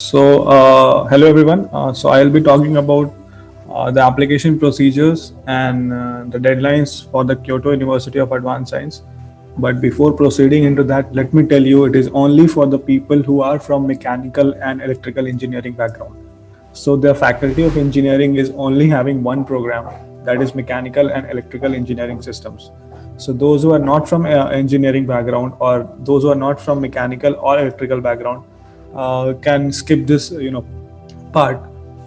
Hello everyone. I'll be talking about the application procedures and the deadlines for the Kyoto University of Advanced Science. But before proceeding into that, let me tell you it is only for the people who are from mechanical and electrical engineering background. So the Faculty of Engineering is only having one program, that is mechanical and electrical engineering systems. So those who are not from engineering background or those who are not from mechanical or electrical background can skip this part.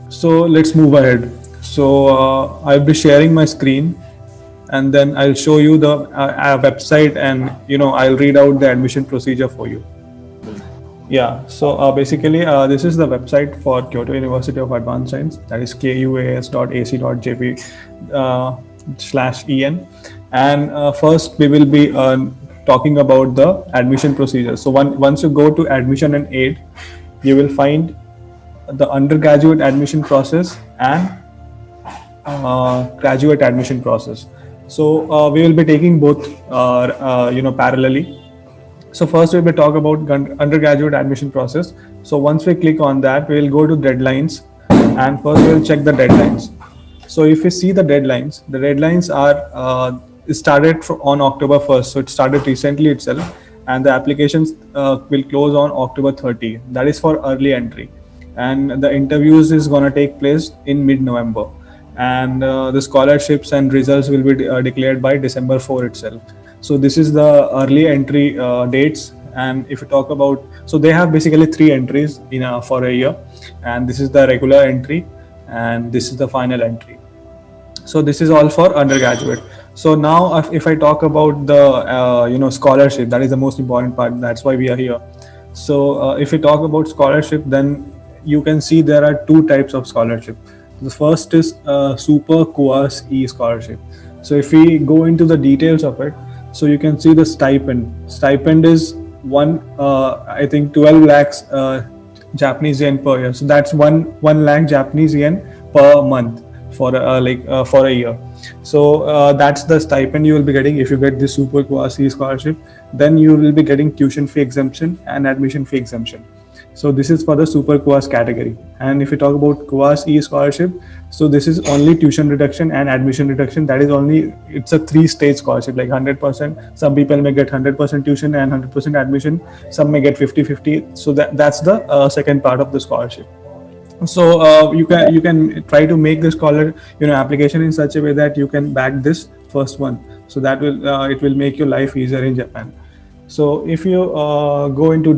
So let's move ahead. I'll be sharing my screen and then I'll show you the website, and I'll read out the admission procedure for you. Yeah, basically, this is the website for Kyoto University of Advanced Science, that is kuas.ac.jp /en. And first, we will be talking about the admission procedure. So, once you go to admission and aid, you will find the undergraduate admission process and graduate admission process. So, we will be taking both, parallelly. So first we will talk about undergraduate admission process. So once we click on that, we will go to deadlines, and first we will check the deadlines. So if you see the deadlines are started on October 1st. So it started recently itself, and the applications will close on October 30. That is for early entry, and the interviews is going to take place in mid-November, and the scholarships and results will be declared by December 4 itself. So this is the early entry dates. And if you talk about, so they have basically 3 entries for a year, and this is the regular entry, and this is the final entry. So this is all for undergraduate. So now if I talk about the scholarship, that is the most important part, that's why we are here. So if we talk about scholarship, then you can see there are 2 types of scholarship. The first is Super KAUS E scholarship. So if we go into the details of it, so you can see the stipend. Stipend is I think 12 lakhs Japanese yen per year. So that's 1 lakh Japanese yen per month for for a year. So that's the stipend you will be getting if you get the Super KAUS E scholarship. Then you will be getting tuition fee exemption and admission fee exemption. So this is for the Super KAUS category. And if you talk about KAUS E scholarship, so this is only tuition reduction and admission reduction. That is only, it's a 3-stage scholarship, like 100%. Some people may get 100% tuition and 100% admission. Some may get 50-50. So that's the second part of the scholarship. So you can try to make the application in such a way that you can back this first one. So that will it will make your life easier in Japan. So if you go into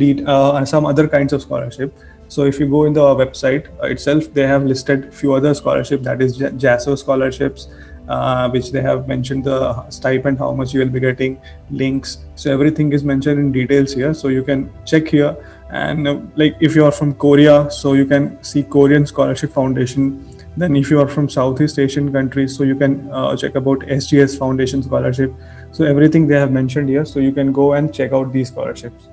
some other kinds of scholarship, so if you go in the website itself, they have listed few other scholarship, that is JASO scholarships, which they have mentioned the stipend, how much you will be getting, links. So everything is mentioned in details here. So you can check here, and like if you are from Korea, so you can see Korean Scholarship Foundation. Then if you are from Southeast Asian countries, so you can check about SGS Foundation scholarship. So everything they have mentioned here, so you can go and check out these scholarships.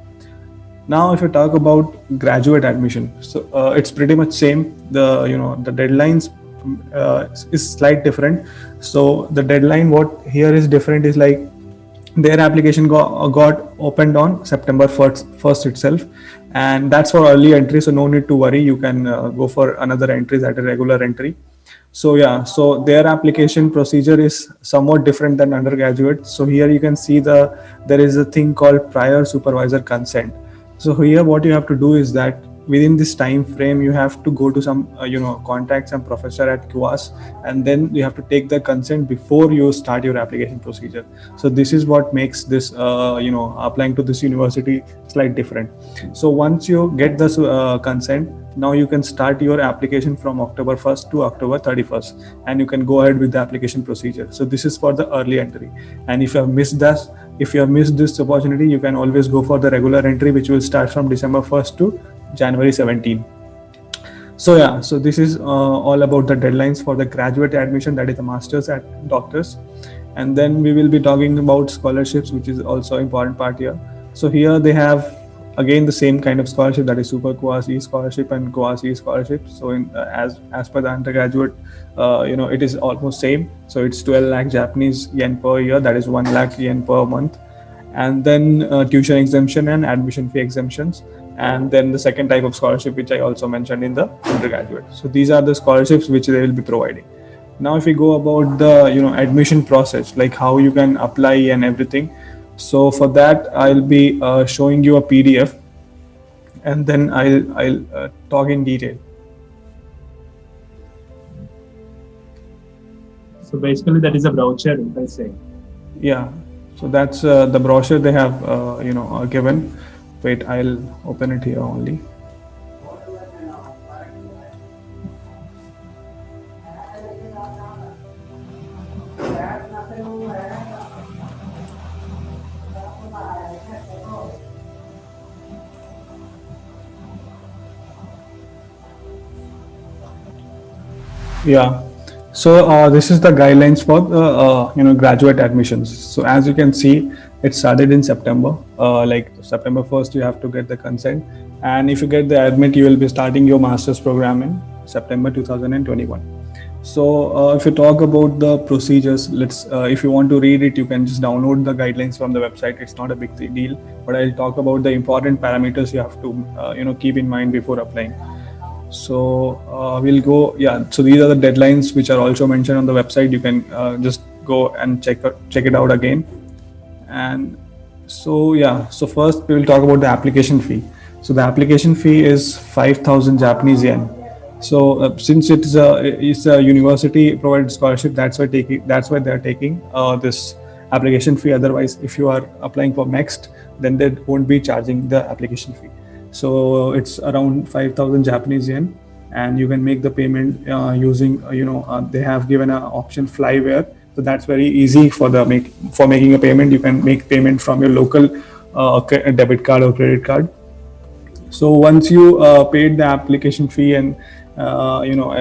Now if you talk about graduate admission, so it's pretty much same. The deadlines is slight different. So the deadline what here is different is like their application got opened on September 1st itself, and that's for early entry, so no need to worry. You can go for another entry, that is regular entry. So yeah, so their application procedure is somewhat different than undergraduate. So here you can see there is a thing called prior supervisor consent. So here what you have to do is that within this time frame you have to go to some contact some professor at KAUS, and then you have to take the consent before you start your application procedure. So this is what makes this applying to this university slightly different. So once you get this consent, now you can start your application from October 1st to October 31st, and you can go ahead with the application procedure. So this is for the early entry, and if you have missed this opportunity, you can always go for the regular entry, which will start from December 1st to January 17. So yeah, so this is all about the deadlines for the graduate admission, that is the masters and doctors. And then we will be talking about scholarships, which is also an important part here. So here they have again the same kind of scholarship, that is Super KAUS E scholarship and KAUS E scholarship. So as per the undergraduate, it is almost same. So it's 12 lakh Japanese yen per year, that is 1 lakh yen per month. And then tuition exemption and admission fee exemptions. and then the second type of scholarship, which I also mentioned in the undergraduate. So these are the scholarships which they will be providing. Now if we go about the admission process, like how you can apply and everything, so for that I'll be showing you a PDF, and then I'll talk in detail. So basically, that is a brochure, if I say. Yeah, so that's the brochure they have given. Wait, I'll open it here only. Yeah. So this is the guidelines for the graduate admissions. So as you can see, it started in September. Like September 1st, you have to get the consent, and if you get the admit, you will be starting your master's program in September 2021. So if you talk about the procedures, let's if you want to read it, you can just download the guidelines from the website. It's not a big deal, but I'll talk about the important parameters you have to keep in mind before applying. So we'll go. Yeah. So these are the deadlines which are also mentioned on the website. You can just go and check it out again. And so yeah. So first we will talk about the application fee. So the application fee is 5,000 Japanese yen. So since it's a university provided scholarship, that's why they're taking this application fee. Otherwise, if you are applying for MEXT, then they won't be charging the application fee. So it's around 5,000 Japanese yen, and you can make the payment using they have given an option Flyware. So that's very easy for making a payment. You can make payment from your local debit card or credit card. So once you paid the application fee and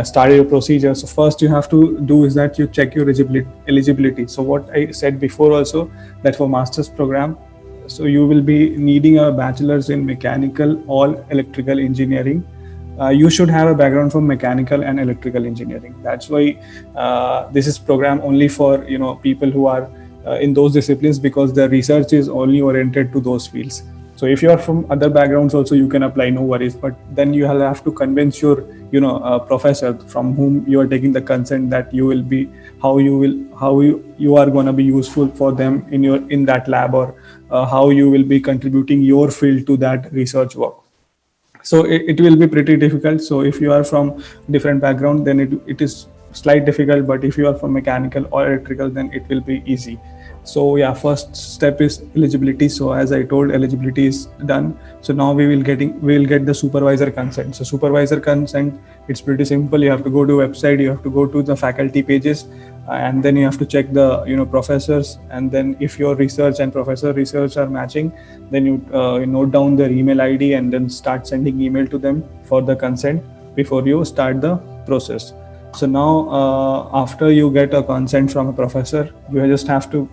started your procedure, so first you have to do is that you check your eligibility. So what I said before also, that for master's program, so you will be needing a bachelor's in mechanical or electrical engineering. You should have a background from mechanical and electrical engineering. That's why this is program only for people who are in those disciplines, because the research is only oriented to those fields. So if you are from other backgrounds also, you can apply, no worries. But then you have to convince your professor from whom you are taking the consent that you will be how you are going to be useful for them in that lab, or how you will be contributing your field to that research work. So it will be pretty difficult. So if you are from different background, then it is slight difficult, but if you are from mechanical or electrical, then it will be easy. So yeah, first step is eligibility. So as I told, eligibility is done. So now we will get the supervisor consent. So supervisor consent, it's pretty simple. You have to go to website, you have to go to the faculty pages, and then you have to check the professors, and then if your research and professor research are matching, then you note down their email ID and then start sending email to them for the consent before you start the process. So now after you get a consent from a professor, you just have to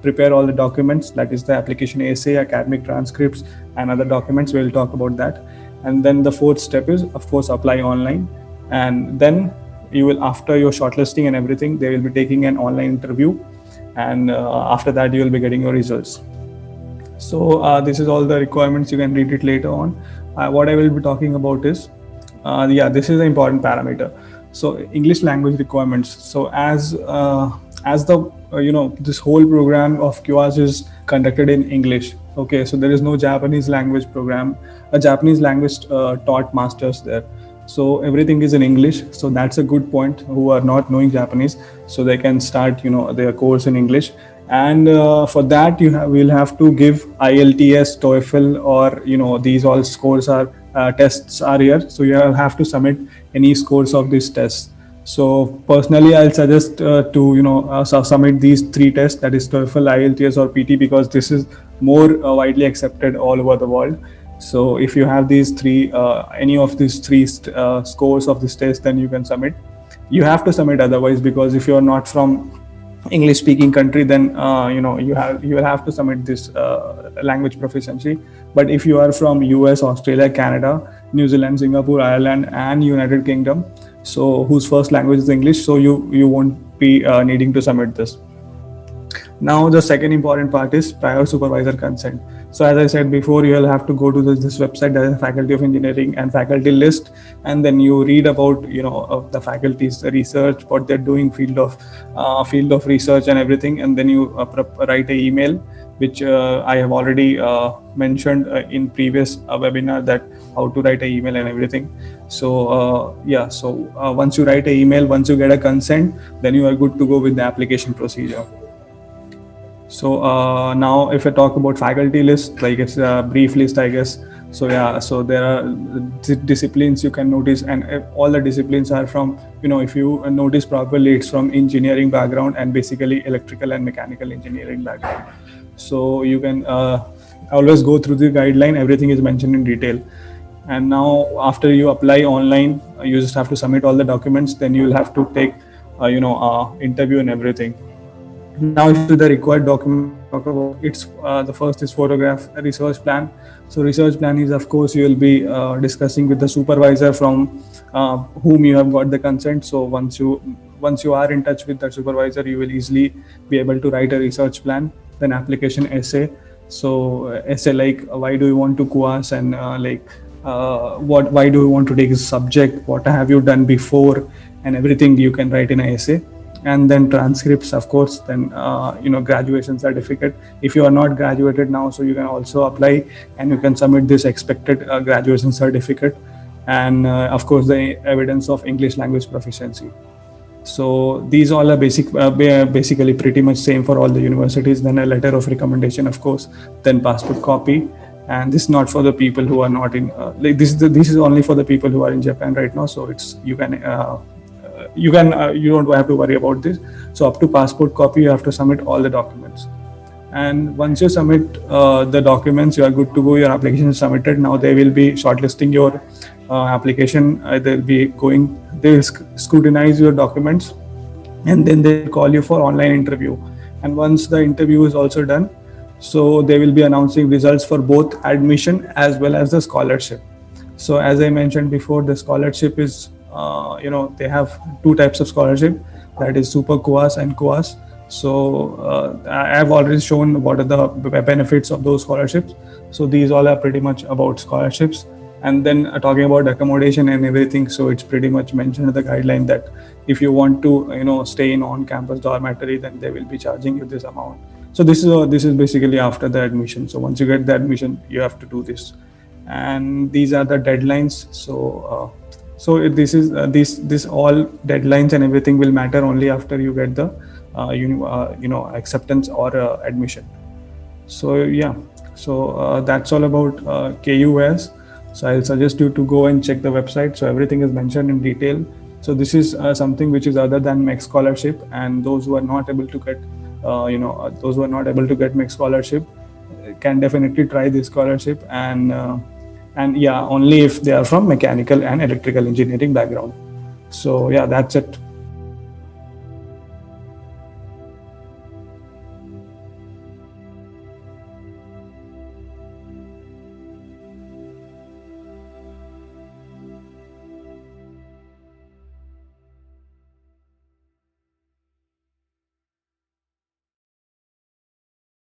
prepare all the documents, that is the application essay, academic transcripts, and other documents. We'll talk about that. And then the fourth step is, of course, apply online. And then you will, after your shortlisting and everything, they will be taking an online interview, and after that you will be getting your results. So this is all the requirements. You can read it later on. What I will be talking about is this is the important parameter. So English language requirements. So as the this whole program of KAUS is conducted in English. Okay, so there is no Japanese language program, a Japanese language taught masters there. So everything is in English. So that's a good point. Who are not knowing Japanese, so they can start their course in English. And for that we'll have to give IELTS, TOEFL, or these all scores are tests are here. So you have to submit any scores of these tests. So personally, I'll suggest to submit these three tests, that is TOEFL, IELTS, or PT, because this is more widely accepted all over the world. So if you have these three, any of these three scores of this test, then you can submit. You have to submit otherwise, because if you are not from English speaking country, then you will have to submit this language proficiency. But if you are from US, Australia, Canada, New Zealand, Singapore, Ireland, and United Kingdom, so whose first language is English, so you won't be needing to submit this. Now the second important part is prior supervisor consent. So as I said before, you'll have to go to this website, that is Faculty of Engineering and faculty list, and then you read about of the faculties, the research, what they're doing, field of research and everything, and then you write an email, which I have already mentioned in previous webinar, that how to write an email and everything. So once you write an email, once you get a consent, then you are good to go with the application procedure. So now if I talk about faculty list, like it's a brief list, I guess. So so there are disciplines you can notice, and all the disciplines are from, if you notice properly, it's from engineering background and basically electrical and mechanical engineering background. So you can always go through the guideline, everything is mentioned in detail. And now after you apply online, you just have to submit all the documents, then you will have to take interview and everything. Now if the required documents we talk about, it's the first is photograph, a research plan. So research plan is, of course, you will be discussing with the supervisor from whom you have got the consent. So once you are in touch with the supervisor, you will easily be able to write a research plan. Then application essay. So essay like why do you want to KAUS, and why do you want to take this subject, what have you done before, and everything you can write in an essay. And then transcripts, of course, then graduation certificate. If you are not graduated now, so you can also apply and you can submit this expected graduation certificate, and of course the evidence of English language proficiency. So these all are basically pretty much same for all the universities. Then a letter of recommendation, of course, then passport copy. And this is not for the people who are not in this is only for the people who are in Japan right now. So it's you don't have to worry about this. So up to passport copy, you have to submit all the documents. And once you submit the documents, you are good to go. Your application is submitted. Now they will be shortlisting your application. They will scrutinize your documents, and then they will call you for online interview. And once the interview is also done, so they will be announcing results for both admission as well as the scholarship. So as I mentioned before, the scholarship is they have two types of scholarship, that is super KAUS and KAUS. So I have already shown what are the benefits of those scholarships. So these all are pretty much about scholarships. And then talking about accommodation and everything, so it's pretty much mentioned in the guideline that if you want to stay in on-campus dormitory, then they will be charging you this amount. So this is basically after the admission. So once you get the admission, you have to do this, and these are the deadlines. So this is this all deadlines and everything will matter only after you get the acceptance or admission. So that's all about KAUS. So I'll suggest you to go and check the website. So everything is mentioned in detail. So this is something which is other than MEC scholarship, and those who are not able to get MEC scholarship can definitely try this scholarship, and only if they are from mechanical and electrical engineering background. So that's it.